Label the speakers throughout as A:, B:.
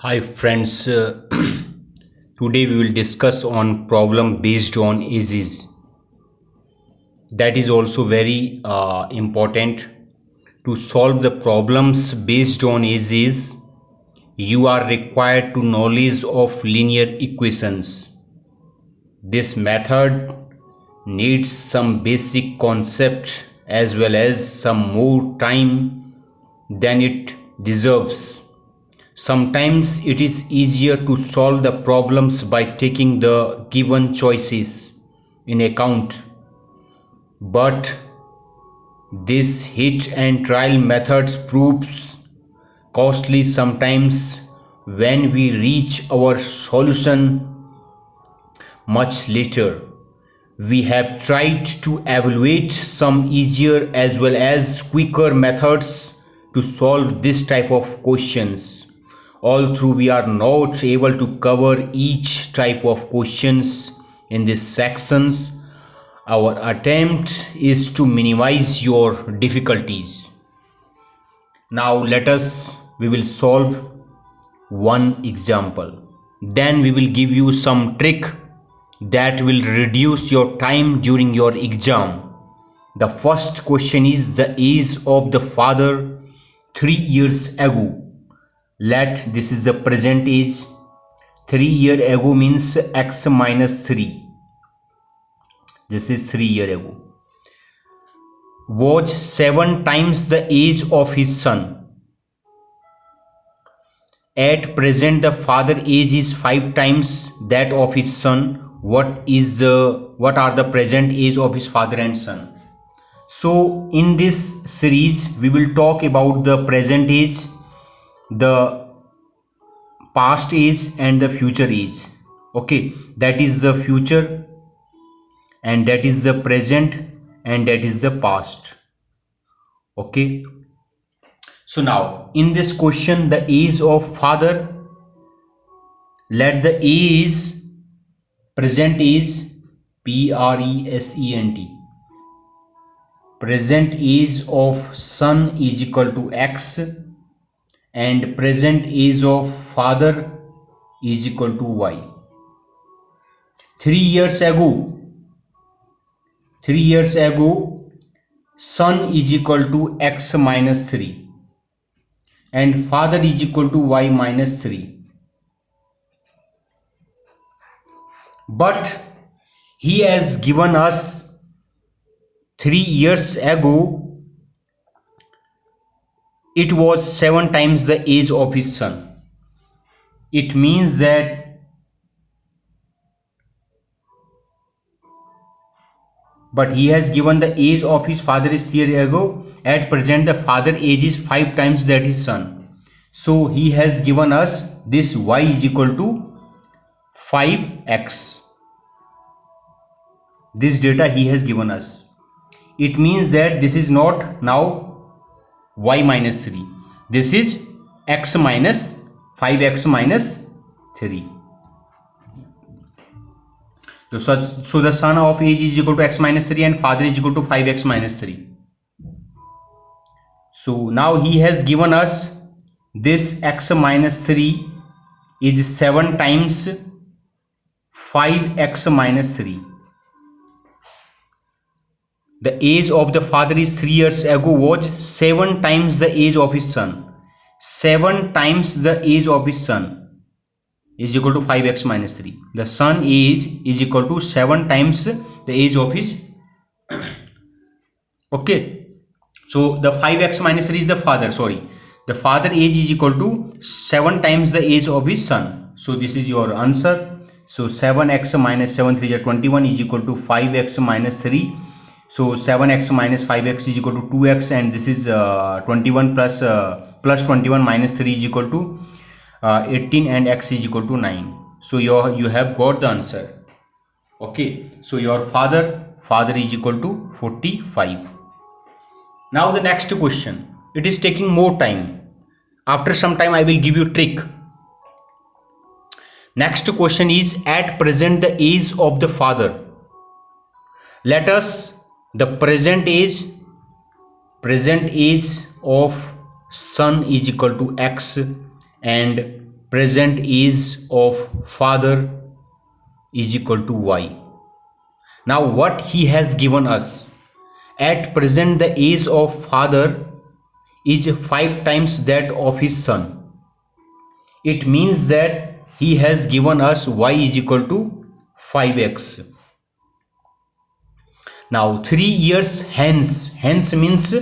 A: Hi friends, today we will discuss on problem based on ages. That is also very important. To solve the problems based on ages, you are required to knowledge of linear equations. This method needs some basic concepts as well as some more time than it deserves. Sometimes it is easier to solve the problems by taking the given choices in account, but this hit and trial methods proves costly sometimes when we reach our solution much later. We have tried to evaluate some easier as well as quicker methods to solve this type of questions. Although we are not able to cover each type of questions in these sections, our attempt is to minimize your difficulties. Now we will solve one example. Then we will give you some trick that will reduce your time during your exam. The first question is the age of the father 3 years ago. Let this is the present age. 3 year ago means x minus 3. This is 3 year ago. Was 7 times the age of his son. At present the father age is 5 times that of his son. What are the present age of his father and son? So in this series we will talk about the present age, the past age and the future age. Okay, that is the future and that is the present and that is the past. Okay, so now in this question the age of father, let the age present age present age of son is equal to x and present age of father is equal to y. 3 years ago son is equal to x minus 3 and father is equal to y minus 3, but he has given us 3 years ago it was 7 times the age of his son. It means that but he has given the age of his father is 3 years ago. At present the father age is 5 times that his son. So he has given us this y is equal to 5x. This data he has given us. It means that this is not now y minus 3. This is x minus 5x minus 3. So the son of age is equal to x minus 3 and father is equal to 5x minus 3. So now he has given us this x minus 3 is 7 times 5x minus 3. The age of the father is 3 years ago was 7 times the age of his son. 7 times the age of his son is equal to 5x minus 3. The son age is equal to 7 times the age of his okay. So the 5x minus 3 is the father, the father age is equal to 7 times the age of his son. So this is your answer. So 7x minus 7 3 is 21 is equal to 5x minus 3. So 7x minus 5x is equal to 2x and this is 21 plus 21 minus 3 is equal to 18 and x is equal to 9. So you have got the answer. Okay, so your father is equal to 45. Now the next question, it is taking more time. After some time I will give you trick. Next question is at present the age of the father. Let us the present age of son is equal to x and present age of father is equal to y. Now what he has given us, at present the age of father is 5 times that of his son. It means that he has given us y is equal to 5x. Now 3 years hence, hence means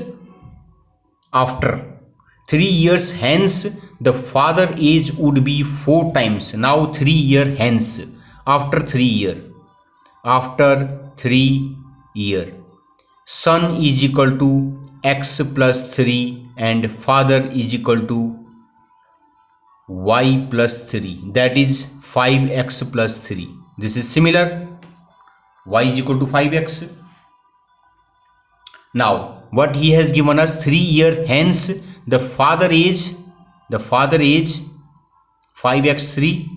A: after. 3 years hence the father age would be 4 times. Now 3 year hence, after 3 year, after 3 year, son is equal to x plus 3 and father is equal to y plus 3, that is 5x plus 3. This is similar, y is equal to 5x. Now what he has given us, 3 year hence the father age 5x3,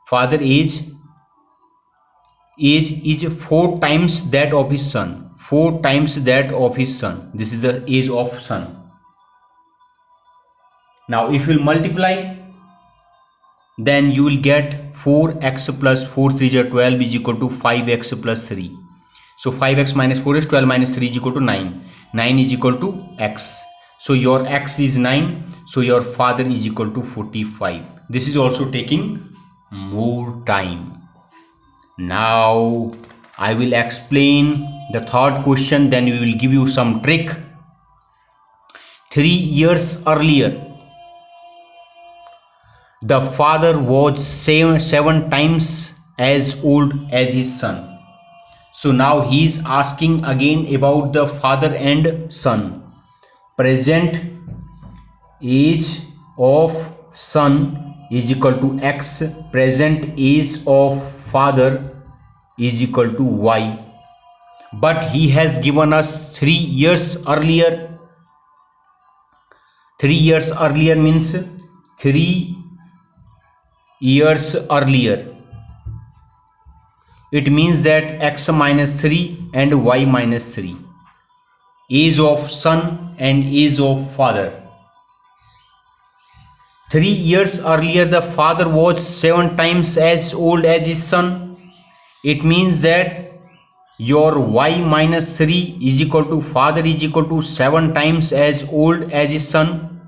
A: father age is 4 times that of his son, 4 times that of his son. This is the age of son. Now if you will multiply, then you will get 4x plus 4 3 is 12 is equal to 5x plus 3. So 5x minus 4 is 12 minus 3 is equal to 9. 9 is equal to x. So your x is 9. So your father is equal to 45. This is also taking more time. Now I will explain the third question, then we will give you some trick. 3 years earlier the father was 7 times as old as his son. So now he is asking again about the father and son. Present age of son is equal to x, present age of father is equal to y. But he has given us 3 years earlier. 3 years earlier means 3 years earlier. It means that x minus 3 and y minus 3. Age of son and age of father. 3 years earlier the father was 7 times as old as his son. It means that your y minus 3 is equal to father is equal to 7 times as old as his son.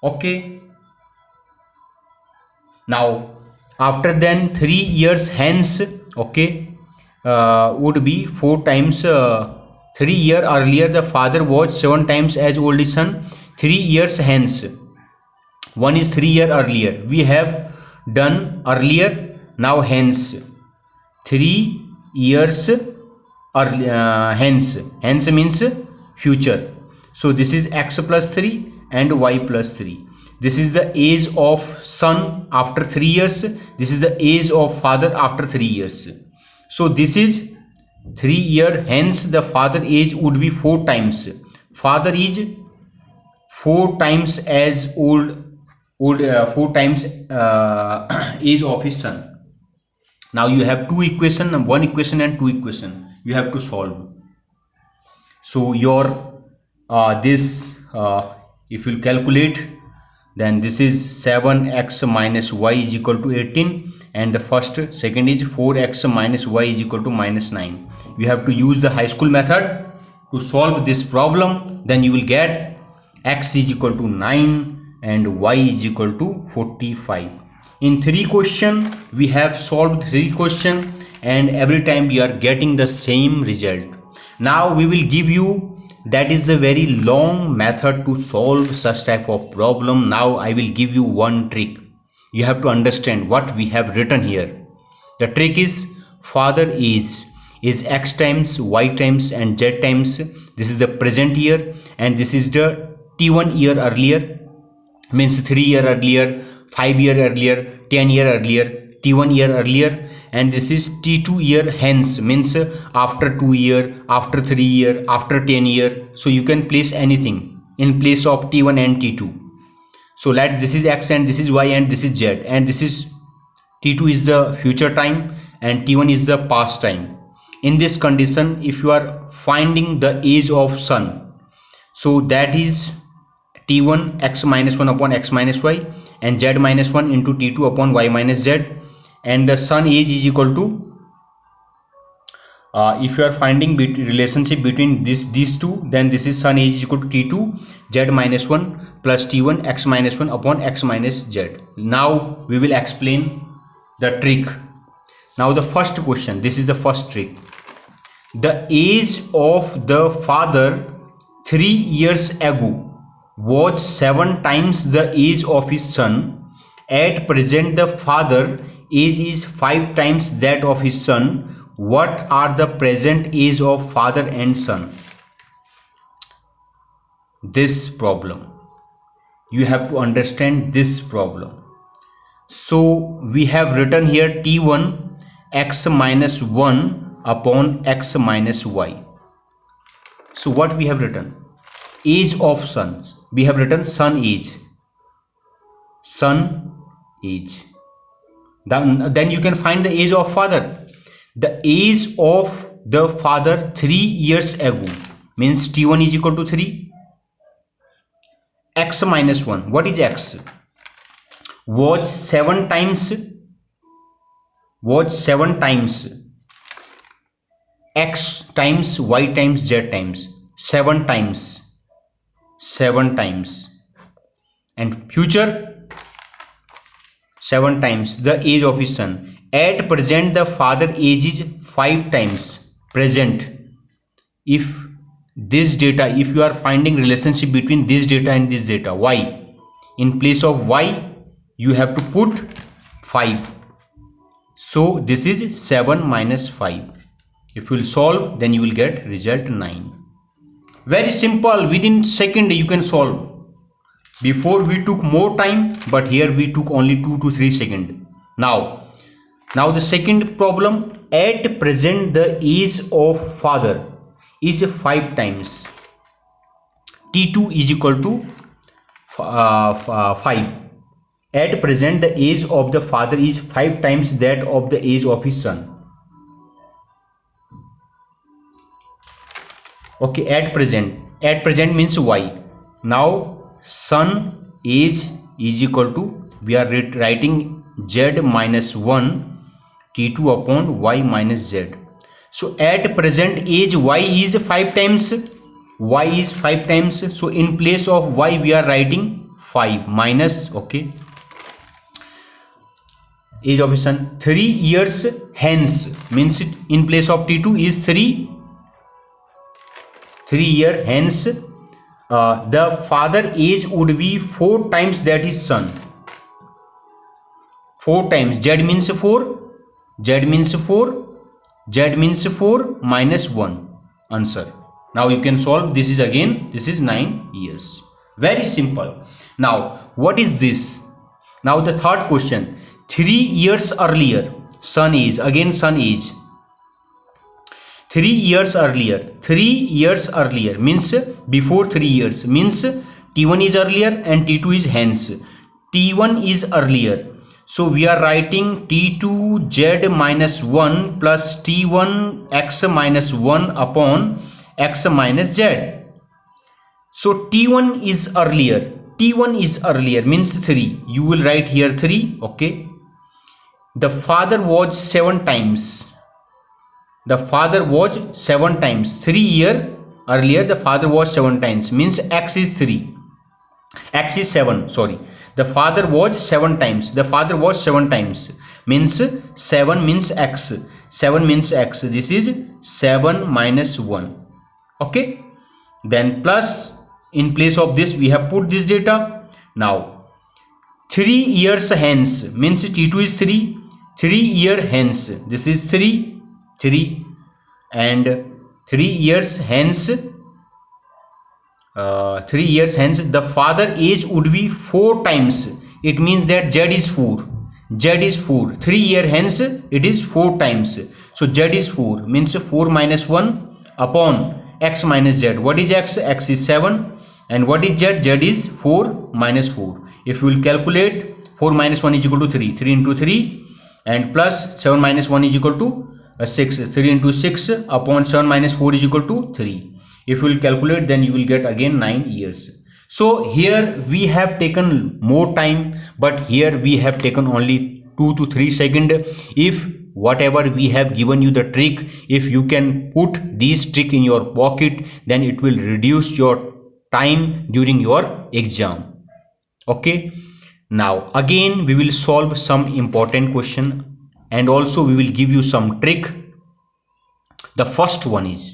A: Okay. Now after then 3 years hence, okay, would be 4 times 3 year earlier the father was 7 times as old as son. 3 years hence, one is 3 year earlier, we have done earlier, now hence. 3 years hence means future. So this is x plus 3 and y plus 3. This is the age of son after 3 years. This is the age of father after 3 years. So this is 3 year hence the father age would be 4 times. Father is 4 times as old 4 times age of his son. Now you have two equation, one equation and two equation you have to solve. So your this if you calculate, then this is 7x minus y is equal to 18, and the second is 4x minus y is equal to minus 9. You have to use the high school method to solve this problem. Then you will get x is equal to 9 and y is equal to 45. In 3 question we have solved 3 question, and every time we are getting the same result. Now we will give you, that is a very long method to solve such type of problem. Now I will give you one trick. You have to understand what we have written here. The trick is father is x times, y times and z times. This is the present year, and this is the t1 year earlier, means 3 year earlier, 5 year earlier, 10 year earlier, t1 year earlier, and this is t2 year hence, means after 2 year, after 3 year, after 10 year. So you can place anything in place of t1 and t2. So let this is x and this is y and this is z, and this is t2 is the future time and t1 is the past time. In this condition, if you are finding the age of son, so that is t1 x minus 1 upon x minus y, and z minus 1 into t2 upon y minus z, and the sun age is equal to, if you are finding relationship between these two, then this is sun age is equal to t2 z minus 1 plus t1 x minus 1 upon x minus z. Now we will explain the trick. Now the first question, this is the first trick. The age of the father 3 years ago was 7 times the age of his son. At present the father age is 5 times that of his son. What are the present age of father and son? This problem, you have to understand this problem. So we have written here t1 x minus 1 upon x minus y. So what we have written? Age of sons. We have written son age. Son age. Then you can find the age of father. The age of the father 3 years ago means t1 is equal to 3. X minus 1. What is x? Was 7 times x times y times z times. 7 times, and future 7 times the age of his son. At present the father age is 5 times present. If this data, if you are finding relationship between this data and this data, y, in place of y you have to put 5. So this is 7 minus 5. If you will solve, then you will get result 9. Very simple, within second you can solve. Before we took more time, but here we took only 2 to 3 seconds. Now the second problem, at present the age of father is 5 times. T2 is equal to 5. At present the age of the father is 5 times that of the age of his son. Okay, at present means y. Now son age is equal to, we are writing z minus 1 t2 upon y minus z. So at present age y is 5 times. Y is 5 times. So in place of y we are writing 5 minus, okay, age of his son 3 years hence, means in place of t2 is 3 year hence. The father age would be 4 times that his son. 4 times, z means 4, z means 4 minus 1, answer. Now you can solve. This is again, this is 9 years. Very simple. Now what is this? Now the third question, 3 years earlier, son age, again son age. 3 years earlier means before 3 years, means t1 is earlier and t2 is hence. T1 is earlier, so we are writing t2 z minus 1 plus t1 x minus 1 upon x minus z. So t1 is earlier means 3. You will write here 3. Okay, the father was 7 times. 3 years earlier the father was 7 times, means x is 7, sorry. The father was 7 times, means 7 means x, this is 7 minus 1. Okay, then plus, in place of this we have put this data. Now 3 years hence means t2 is 3 year hence, this is 3 and 3 years hence, the father age would be 4 times. It means that z is 4. 3 year hence it is 4 times. So z is 4, means 4 minus 1 upon x minus z. What is x? X is 7. And what is z? Z is 4 minus 4. If you will calculate, 4 minus 1 is equal to 3. 3 into 3 and plus 7 minus 1 is equal to 6. 3 into 6 upon 7 minus 4 is equal to 3. If you will calculate, then you will get again 9 years. So here we have taken more time, but here we have taken only 2 to 3 seconds. If whatever we have given you the trick, if you can put this trick in your pocket, then it will reduce your time during your exam. Okay, now again we will solve some important question, and also we will give you some trick. The first one is,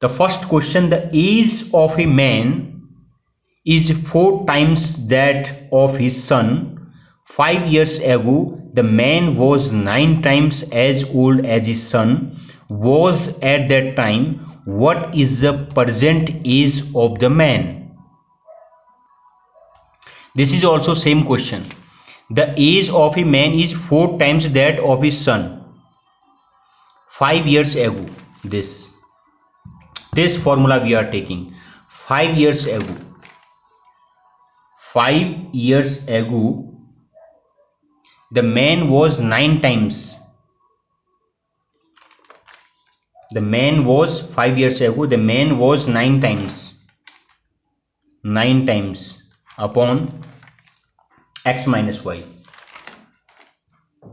A: the first question: the age of a man is 4 times that of his son. 5 years ago, the man was 9 times as old as his son was at that time. What is the present age of the man? This is also same question. The age of a man is 4 times that of his son 5 years ago. This formula we are taking. 5 years ago, 5 years ago, the man was 9 times. The man was 5 years ago, the man was 9 times. 9 times upon x minus y.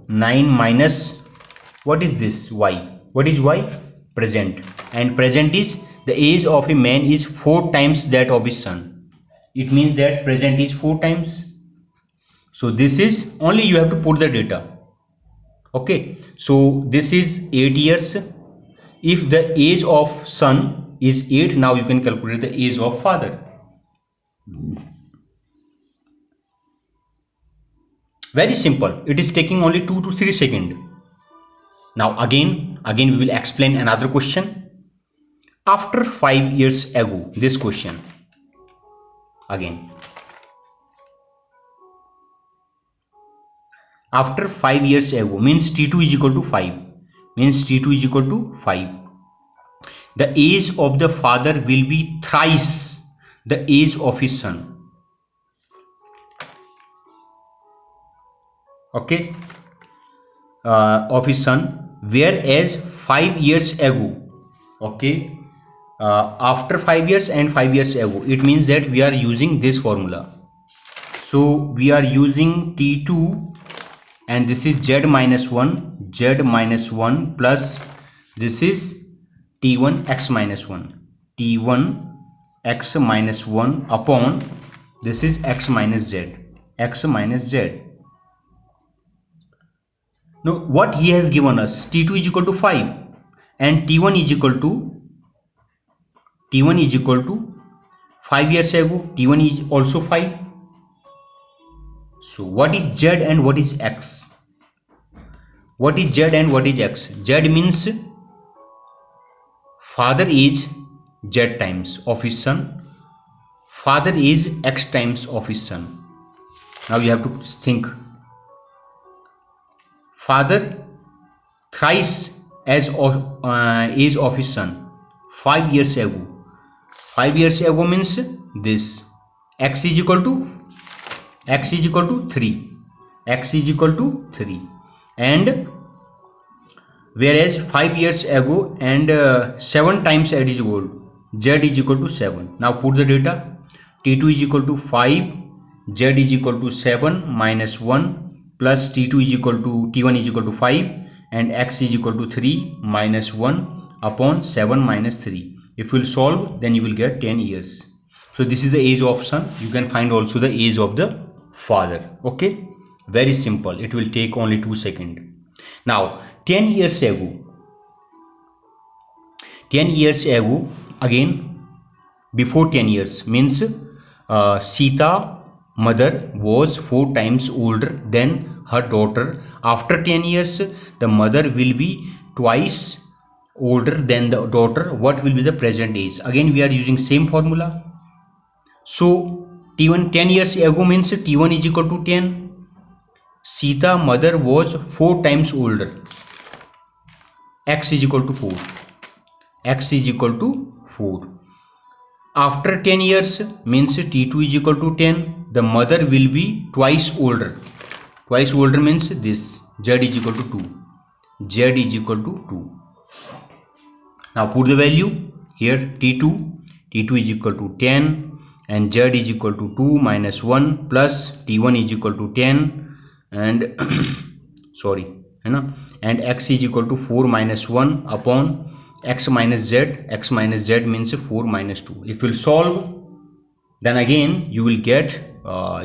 A: 9 minus, what is this? Y. What is y? Present. And present is, the age of a man is 4 times that of his son. It means that present is 4 times. So this is, only you have to put the data. Okay, so this is 8 years. If the age of son is 8, now you can calculate the age of father. Very simple. It is taking only 2 to 3 seconds. Now again we will explain another question. After 5 years ago, this question again. After 5 years ago means T2 is equal to 5. Means T2 is equal to 5. The age of the father will be thrice the age of his son. Okay, of his son. Whereas 5 years ago, okay, after 5 years and 5 years ago, it means that we are using this formula. So we are using T2, and this is z minus 1 plus this is T1 x minus 1, T1 x minus 1 upon this is x minus z. Now what he has given us, T2 is equal to 5 and T1 is equal to 5 years ago. T1 is also 5. So what is z and what is x? What is z and what is x? Z means father is z times of his son, father is x times of his son. Now you have to think. Father thrice as of age of his son 5 years ago. 5 years ago means this. X is equal to 3. X is equal to 3. And whereas 5 years ago and 7 times z is old, z is equal to 7. Now put the data. T2 is equal to 5, z is equal to 7 minus 1 plus T2 is equal to T1 is equal to 5 and x is equal to 3 minus 1 upon 7 minus 3. If you will solve, then you will get 10 years. So this is the age of son. You can find also the age of the father. Okay, very simple. It will take only 2 seconds. Now 10 years ago, again before 10 years means Sita mother was 4 times older than her daughter. After 10 years, the mother will be twice older than the daughter. What will be the present age? Again we are using same formula. So T1 10 years ago means T1 is equal to 10. Sita mother was 4 times older. X is equal to 4. X is equal to 4. After 10 years means T2 is equal to 10. The mother will be twice older. Twice older means this. Z is equal to 2. Z is equal to 2. Now put the value here. T2 t2 is equal to 10 and z is equal to 2 minus 1 plus t1 is equal to 10 and sorry है ना, and x is equal to 4 minus 1 upon x minus z means 4 minus 2. If you solve, then again you will get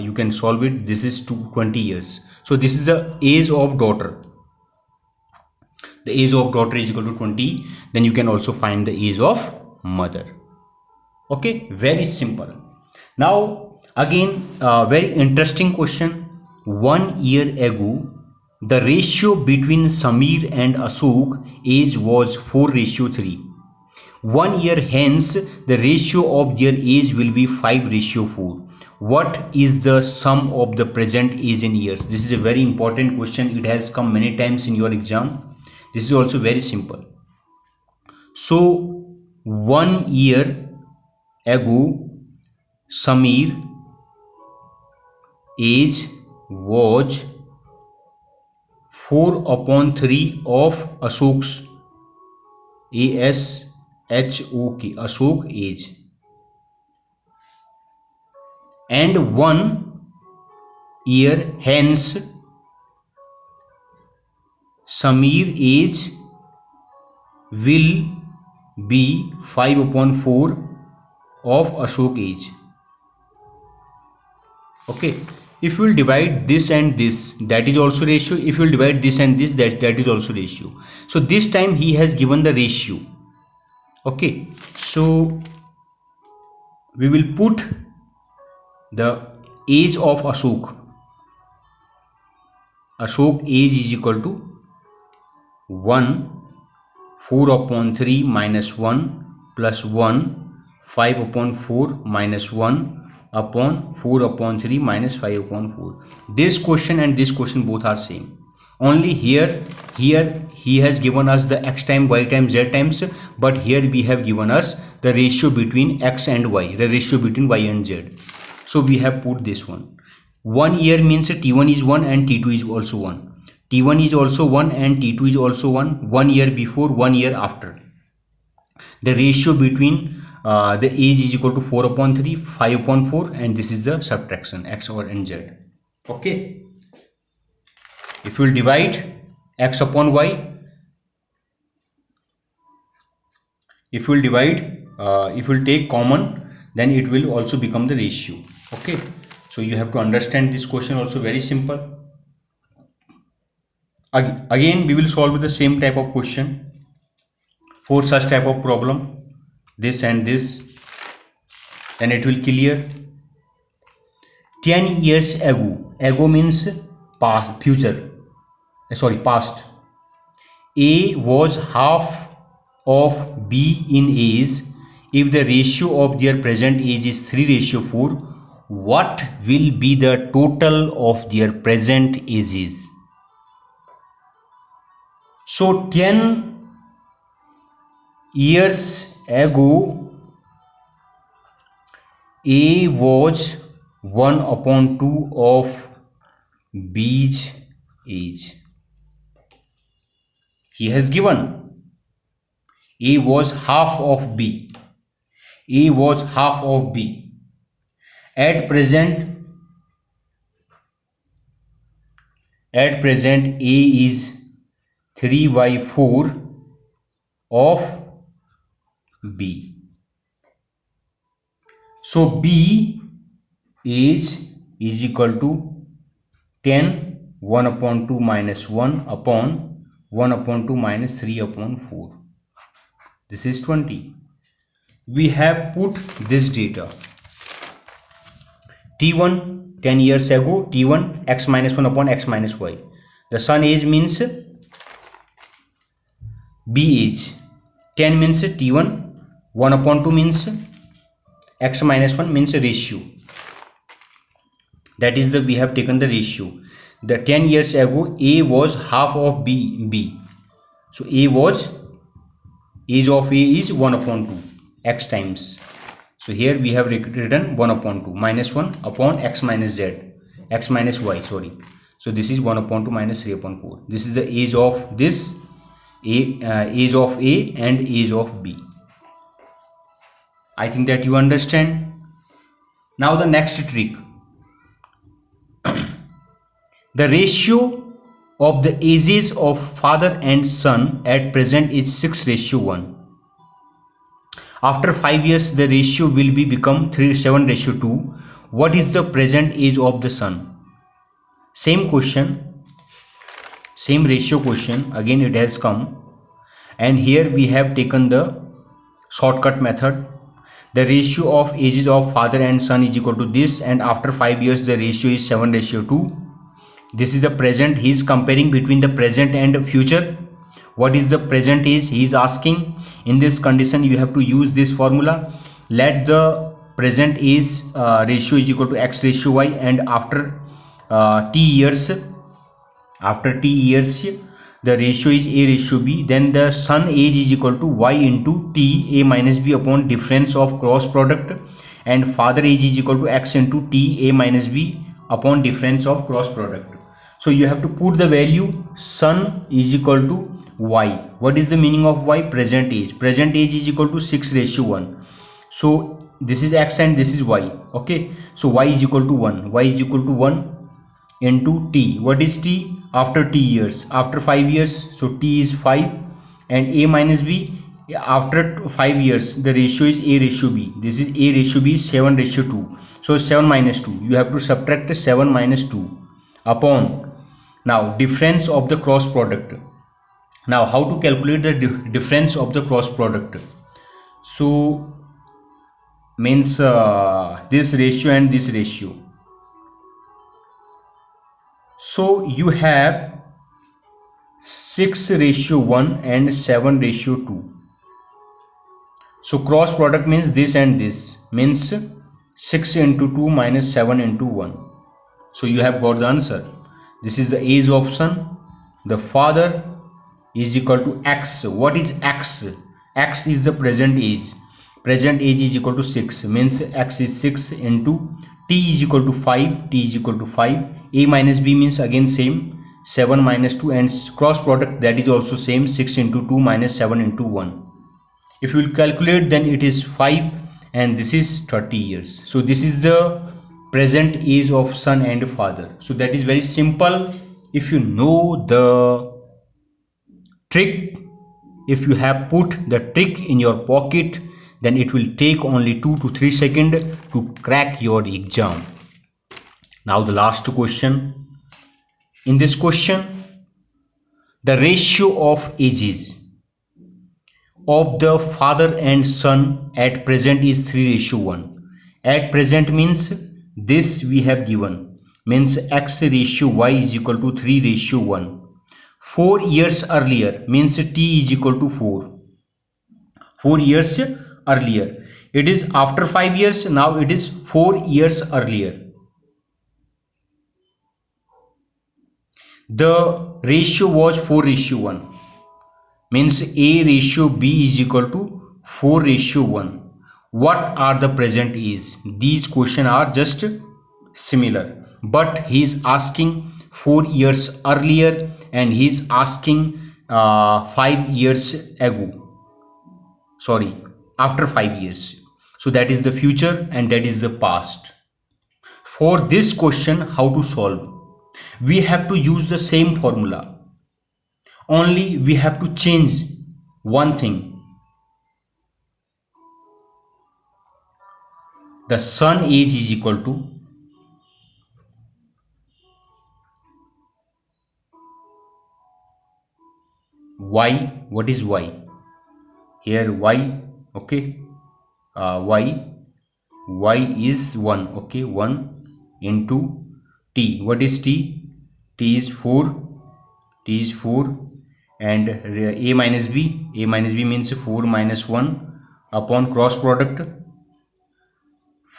A: you can solve it. This is 20 years. So this is the age of daughter. The age of daughter is equal to 20. Then you can also find the age of mother. Okay, very simple. Now again very interesting question. 1 year ago the ratio between Sameer and Ashok age was 4:3. 1 year hence the ratio of their age will be 5:4. What is the sum of the present age in years? This is a very important question. It has come many times in your exam. This is also very simple. So 1 year ago Sameer age was 4/3 of Ashok's ASHOK Ashok age, and 1 year hence Sameer age will be 5/4 of Ashok age. Okay, if you will divide this and this, that is also ratio. If you will divide this and this, that is also ratio. So this time he has given the ratio. Okay, so we will put the age of Ashok. Ashok age is equal to 1 4/3 minus 1 plus 1 5/4 minus 1 upon 4/3 minus 5/4. This question and this question both are same. Only here he has given us the x time, y times, z times, but here we have given us the ratio between x and y, the ratio between y and z. So we have put this one. 1 year means t1 is 1 and t2 is also 1. t1 is also 1 and t2 is also 1. 1 year before, 1 year after. The ratio between the age is equal to 4/3, 5/4, and this is the subtraction x over and z. Okay, if you will divide x upon y, if you will divide if you will take common, then it will also become the ratio. Okay, so you have to understand this question also very simple. Again we will solve the same type of question for such type of problem, this and this, then it will clear. 10 years ago means past, future, sorry, past. A was half of B in age. If the ratio of their present age is 3:4, what will be the total of their present ages? So 10 years ago A was 1/2 of B's age. He has given A was half of B. A was half of B. At present A is 3/4 of B. So B age is equal to 10 1/2 minus 1 upon 1/2 minus 3/4. This is 20. We have put this data. T1 10 years ago, T1 x minus 1 upon x minus y. The son age means B age. 10 means T1, 1/2 means x minus 1 means ratio. That is we have taken the ratio. The 10 years ago A was half of B. So A was, age of A is 1/2 x times. So here we have written 1/2 minus 1 upon x minus z, x minus y, sorry. So this is 1/2 minus 3/4. This is the age of this, age of A and age of B. I think that you understand. Now the next trick. The ratio of the ages of father and son at present is 6:1. After 5 years, the ratio will be become 7:2. What is the present age of the son? Same question, same ratio question. Again, it has come, and here we have taken the shortcut method. The ratio of ages of father and son is equal to this, and after 5 years, the ratio is 7:2. This is the present. He is comparing between the present and future. What is the present age? He is asking. In this condition, you have to use this formula. Let the present age ratio is equal to x ratio y, and after t years, the ratio is a ratio b. Then the son age is equal to y into t a minus b upon difference of cross product, and father age is equal to x into t a minus b upon difference of cross product. So you have to put the value son is equal to y. What is the meaning of y? Present age. Present age is equal to 6:1. So this is x and this is y. Okay. So y is equal to 1. Y is equal to 1 into t. What is t? After t years. After 5 years. So t is 5, and a minus b. After 5 years, the ratio is a ratio b. This is a ratio b is 7:2. So 7 minus 2. You have to subtract 7 minus 2 upon now difference of the cross product. Now how to calculate the difference of the cross product? So means this ratio and this ratio. So you have 6:1 and 7:2. So cross product means this and this, means 6 into 2 minus 7 into 1. So you have got the answer. This is the age of son. The father is equal to x. What is x? X is the present age. Present age is equal to 6, means x is 6 into t is equal to 5. T is equal to 5. A minus b means again same, 7 minus 2, and cross product that is also same, 6 into 2 minus 7 into 1. If you will calculate, then it is 5, and this is 30 years. So this is the present age of son and father. So that is very simple. If you know the trick, if you have put the trick in your pocket, then it will take only 2 to 3 seconds to crack your exam. Now the last question. In this question, the ratio of ages of the father and son at present is 3:1. At present means this we have given, means x ratio y is equal to 3:1. 4 years earlier means t is equal to 4. 4 years earlier. It is after 5 years. Now it is 4 years earlier. The ratio was 4:1. Means a ratio b is equal to 4:1. What are the present age? These questions are just similar, but he is asking 4 years earlier, and he is asking 5 years ago. Sorry, after 5 years. So that is the future and that is the past. For this question, how to solve? We have to use the same formula. Only we have to change one thing. The son age is equal to y. What is y? Here y, okay, y is 1, okay, 1 into t. What is t? T is 4. T is 4, and a minus b. A minus b means 4 minus 1 upon cross product,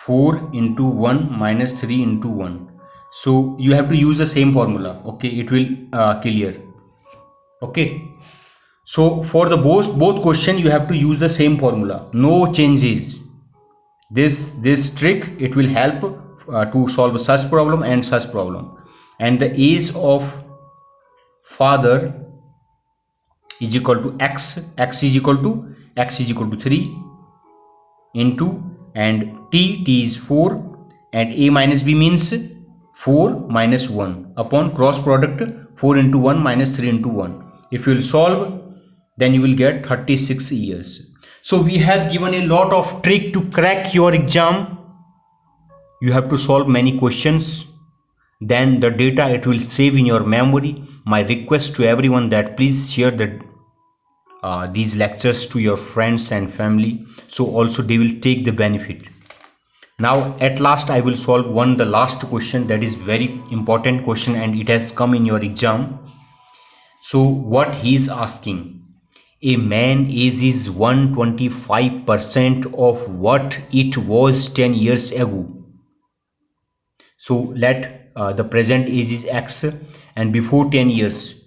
A: 4 into 1 minus 3 into 1. So you have to use the same formula. Okay, it will clear. Okay. So for the both question, you have to use the same formula. No changes. This trick, it will help to solve such problem and such problem. And the age of father is equal to x. X is equal to 3. into, and t is 4, and a minus b means 4 minus 1 upon cross product 4 into 1 minus 3 into 1. If you will solve, then you will get 36 years. So we have given a lot of trick to crack your exam. You have to solve many questions, then the data it will save in your memory. My request to everyone that please share these lectures to your friends and family, so also they will take the benefit. Now at last I will solve the last question, that is very important question, and it has come in your exam. So what he is asking, a man age is 125% of what it was 10 years ago. So let the present age is x, and before 10 years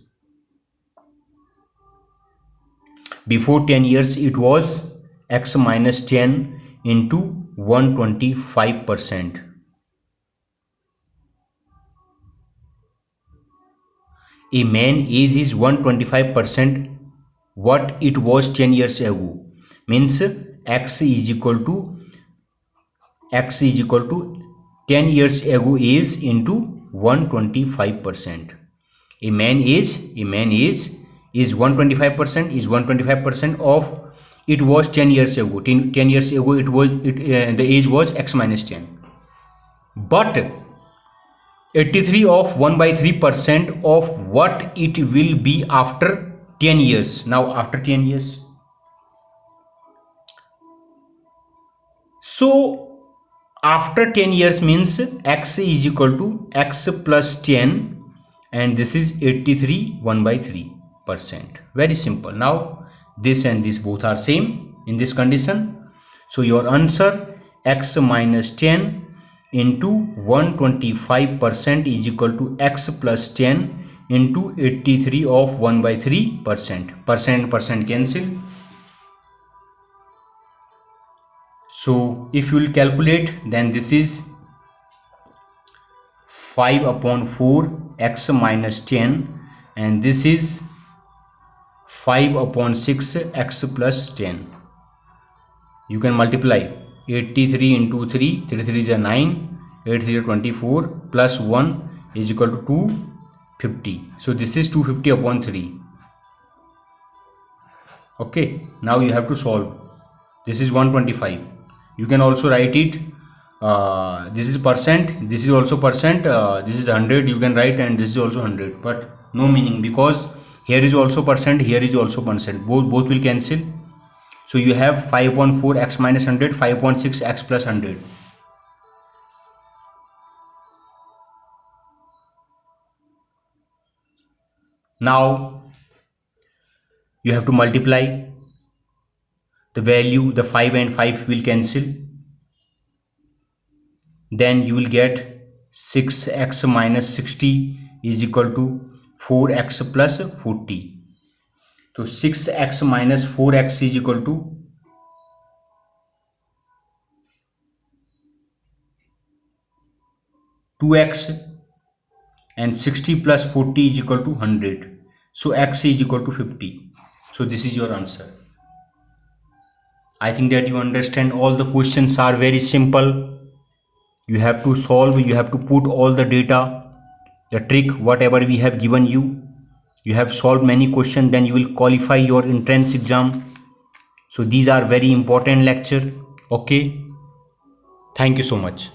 A: it was x minus 10 into 125%. A man age is 125% what it was 10 years ago, means x is equal to 10 years ago is into 125%. A man age is 125% of it was 10 years ago. 10 years ago the age was x minus 10, but 83 of 1/3% of what it will be after 10 years. Now after 10 years, so after 10 years means x is equal to x plus 10, and this is 83 1/3%. Very simple. Now this and this both are same in this condition, so your answer x minus 10 into 125% is equal to x plus 10 into 83 of 1/3%. Percent cancel. So if you will calculate, then this is 5 upon 4 x minus 10, and this is 5 upon 6 x plus 10. You can multiply 83 into 3, 3 3 is 9, 8 3 is 24, plus 1 is equal to 250. So this is 250 upon 3. Okay, now you have to solve. This is 125. You can also write it, this is percent, this is also percent, this is 100 you can write, and this is also 100, but no meaning, because here is also percent, here is also percent, both will cancel. So you have 5 upon 4 x minus 100, 5 upon 6 x plus 100. Now you have to multiply the value, the 5 and 5 will cancel, then you will get 6x minus 60 is equal to 4x plus 40. So 6x minus 4x is equal to 2x, and 60 plus 40 is equal to 100. So x is equal to 50. So this is your answer. I think that you understand. All the questions are very simple. You have to solve, you have to put all the data, the trick whatever we have given you. You have solved many questions, then you will qualify your entrance exam. So these are very important lecture. Okay, thank you so much.